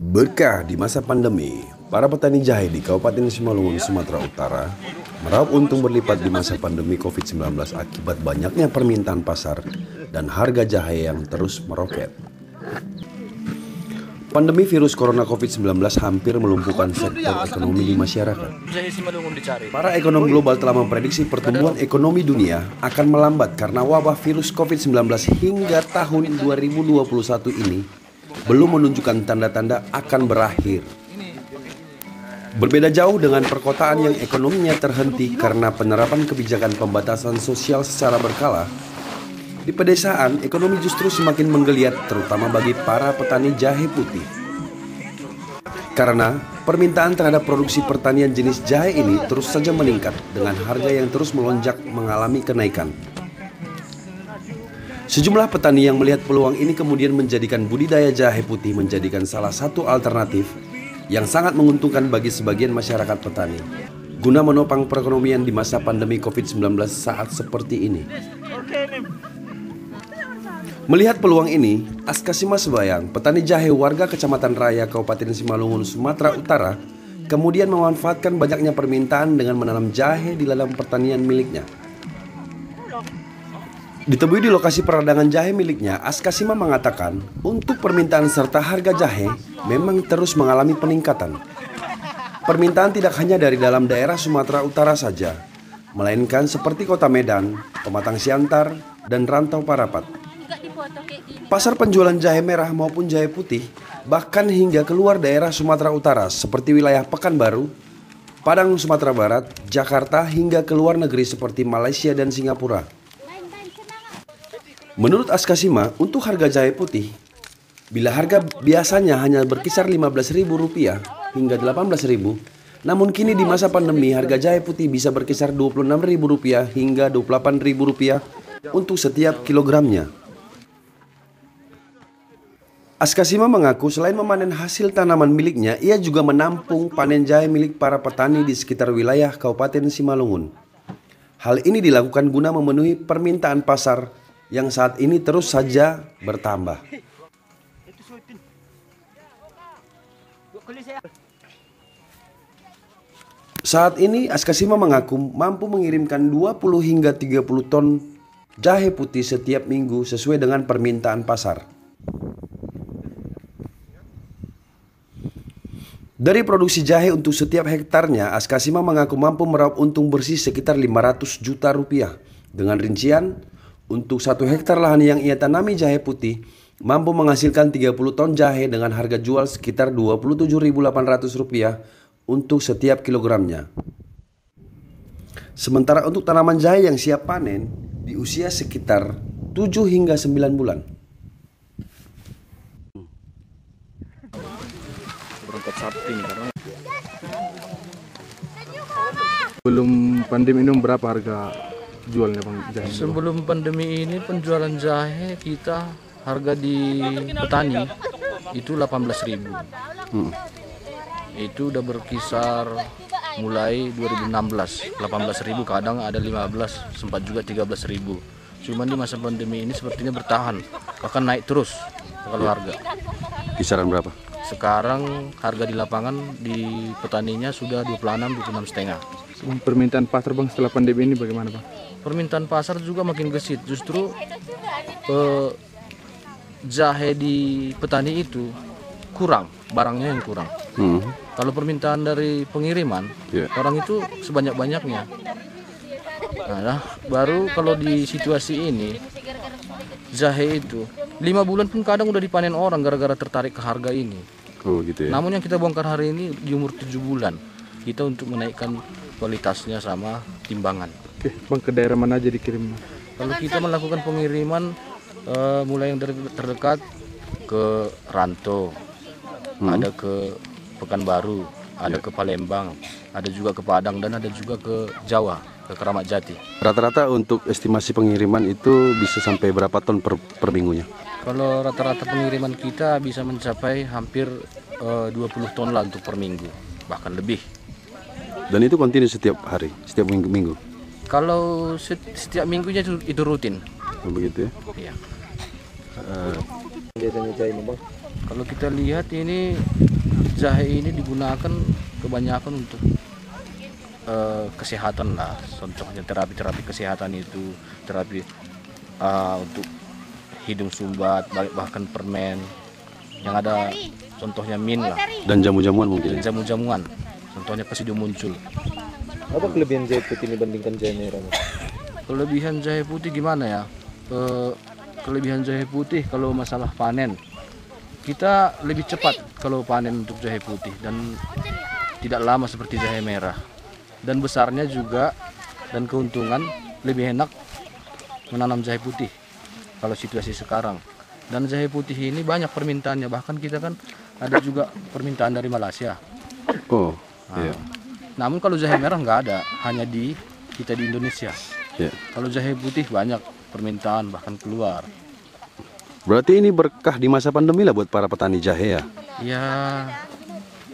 Berkah di masa pandemi, para petani jahe di Kabupaten Simalungun, Sumatera Utara meraup untung berlipat di masa pandemi COVID-19 akibat banyaknya permintaan pasar dan harga jahe yang terus meroket. Pandemi virus corona COVID-19 hampir melumpuhkan sektor ekonomi di masyarakat. Para ekonom global telah memprediksi pertumbuhan ekonomi dunia akan melambat karena wabah virus COVID-19 hingga tahun 2021 ini belum menunjukkan tanda-tanda akan berakhir. Berbeda jauh dengan perkotaan yang ekonominya terhenti karena penerapan kebijakan pembatasan sosial secara berkala. Di pedesaan, ekonomi justru semakin menggeliat terutama bagi para petani jahe putih. Karena permintaan terhadap produksi pertanian jenis jahe ini terus saja meningkat dengan harga yang terus melonjak mengalami kenaikan. Sejumlah petani yang melihat peluang ini kemudian menjadikan budidaya jahe putih menjadikan salah satu alternatif yang sangat menguntungkan bagi sebagian masyarakat petani, guna menopang perekonomian di masa pandemi COVID-19 saat seperti ini. Melihat peluang ini, Askasima Sebayang, petani jahe warga Kecamatan Raya, Kabupaten Simalungun, Sumatera Utara, kemudian memanfaatkan banyaknya permintaan dengan menanam jahe di ladang pertanian miliknya. Ditemui di lokasi peradangan jahe miliknya, Askasima mengatakan untuk permintaan serta harga jahe memang terus mengalami peningkatan. Permintaan tidak hanya dari dalam daerah Sumatera Utara saja, melainkan seperti Kota Medan, Pematang Siantar, dan Rantau Parapat. Pasar penjualan jahe merah maupun jahe putih bahkan hingga keluar daerah Sumatera Utara seperti wilayah Pekanbaru, Padang Sumatera Barat, Jakarta hingga ke luar negeri seperti Malaysia dan Singapura. Menurut Askasima, untuk harga jahe putih, bila harga biasanya hanya berkisar Rp15.000 hingga Rp18.000, namun kini di masa pandemi harga jahe putih bisa berkisar Rp26.000 hingga Rp28.000 untuk setiap kilogramnya. Askasima mengaku selain memanen hasil tanaman miliknya, ia juga menampung panen jahe milik para petani di sekitar wilayah Kabupaten Simalungun. Hal ini dilakukan guna memenuhi permintaan pasar yang saat ini terus saja bertambah. Saat ini Askasima mengaku mampu mengirimkan 20 hingga 30 ton jahe putih setiap minggu sesuai dengan permintaan pasar. Dari produksi jahe untuk setiap hektarnya, Askasima mengaku mampu meraup untung bersih sekitar Rp500 juta. Dengan rincian, untuk 1 hektar lahan yang ia tanami jahe putih, mampu menghasilkan 30 ton jahe dengan harga jual sekitar Rp27.800 untuk setiap kilogramnya. Sementara untuk tanaman jahe yang siap panen, di usia sekitar 7 hingga 9 bulan. Belum pandemi ini berapa harga jualnya Bang jahe? Sebelum pandemi ini penjualan jahe kita harga di petani itu 18.000. Itu udah berkisar mulai 2016, 18.000, kadang ada 15, sempat juga 13.000. Cuman di masa pandemi ini sepertinya bertahan, bahkan naik terus kalau harga. Kisaran berapa? Sekarang harga di lapangan di petaninya sudah 26,5. Permintaan pasar Bang setelah pandemi ini bagaimana Bang? Permintaan pasar juga makin gesit. Justru jahe di petani itu kurang, barangnya yang kurang. Kalau permintaan dari pengiriman, orang itu sebanyak-banyaknya. Nah, baru kalau di situasi ini, jahe itu 5 bulan pun kadang udah dipanen orang gara-gara tertarik ke harga ini. Oh gitu ya. Namun yang kita bongkar hari ini di umur 7 bulan, kita untuk menaikkan kualitasnya sama timbangan. Oke, Bang, ke daerah mana aja dikirim? Kalau kita melakukan pengiriman mulai yang dari terdekat ke Rantau, ada ke Pekanbaru, ada ke Palembang, ada juga ke Padang, dan ada juga ke Jawa, ke Keramat Jati. Rata-rata untuk estimasi pengiriman itu bisa sampai berapa ton per minggunya? Kalau rata-rata pengiriman kita bisa mencapai hampir 20 ton lah untuk per minggu, bahkan lebih. Dan itu kontinu setiap hari, setiap minggu? Kalau setiap minggunya itu rutin. Oh, begitu ya? Iya. Biasanya jahe Bang? Kalau kita lihat ini jahe ini digunakan kebanyakan untuk kesehatan lah. Contohnya terapi-terapi kesehatan itu, terapi untuk hidung sumbat, bahkan permen yang ada contohnya min lah. Dan jamu-jamuan mungkin. Dan jamu-jamuan. Contohnya kesidu muncul. Apa kelebihan jahe putih dibandingkan jahe merah? Kelebihan jahe putih gimana ya? Kelebihan jahe putih kalau masalah panen, kita lebih cepat kalau panen untuk jahe putih dan tidak lama seperti jahe merah. Dan besarnya juga dan keuntungan lebih enak menanam jahe putih kalau situasi sekarang. Dan jahe putih ini banyak permintaannya, bahkan kita kan ada juga permintaan dari Malaysia. Oh, iya. Namun kalau jahe merah nggak ada, hanya kita di Indonesia. Yeah. Kalau jahe putih banyak permintaan, bahkan keluar. Berarti ini berkah di masa pandemi lah buat para petani jahe ya? Ya,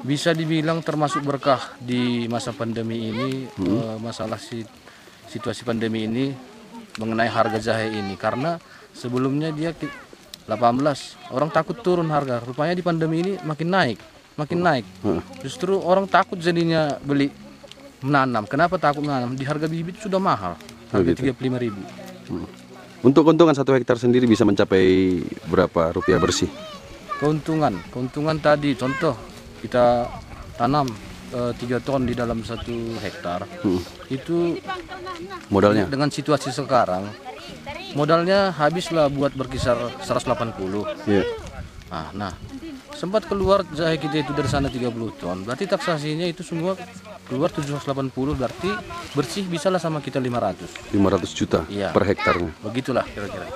bisa dibilang termasuk berkah di masa pandemi ini. Masalah situasi pandemi ini mengenai harga jahe ini, karena sebelumnya dia 18, orang takut turun harga. Rupanya di pandemi ini makin naik. Justru orang takut jadinya beli menanam. Kenapa takut menanam? Di harga bibit sudah mahal, harga 35.000. Untuk keuntungan 1 hektar sendiri bisa mencapai berapa rupiah bersih? Keuntungan tadi contoh kita tanam 3 ton di dalam 1 hektar. Itu modalnya dengan situasi sekarang modalnya habislah buat berkisar 180. Yeah. Nah, sempat keluar jahe kita itu dari sana 30 ton. Berarti taksasinya itu semua keluar 780, berarti bersih bisalah sama kita 500 juta iya, per hektarnya. Begitulah kira-kira.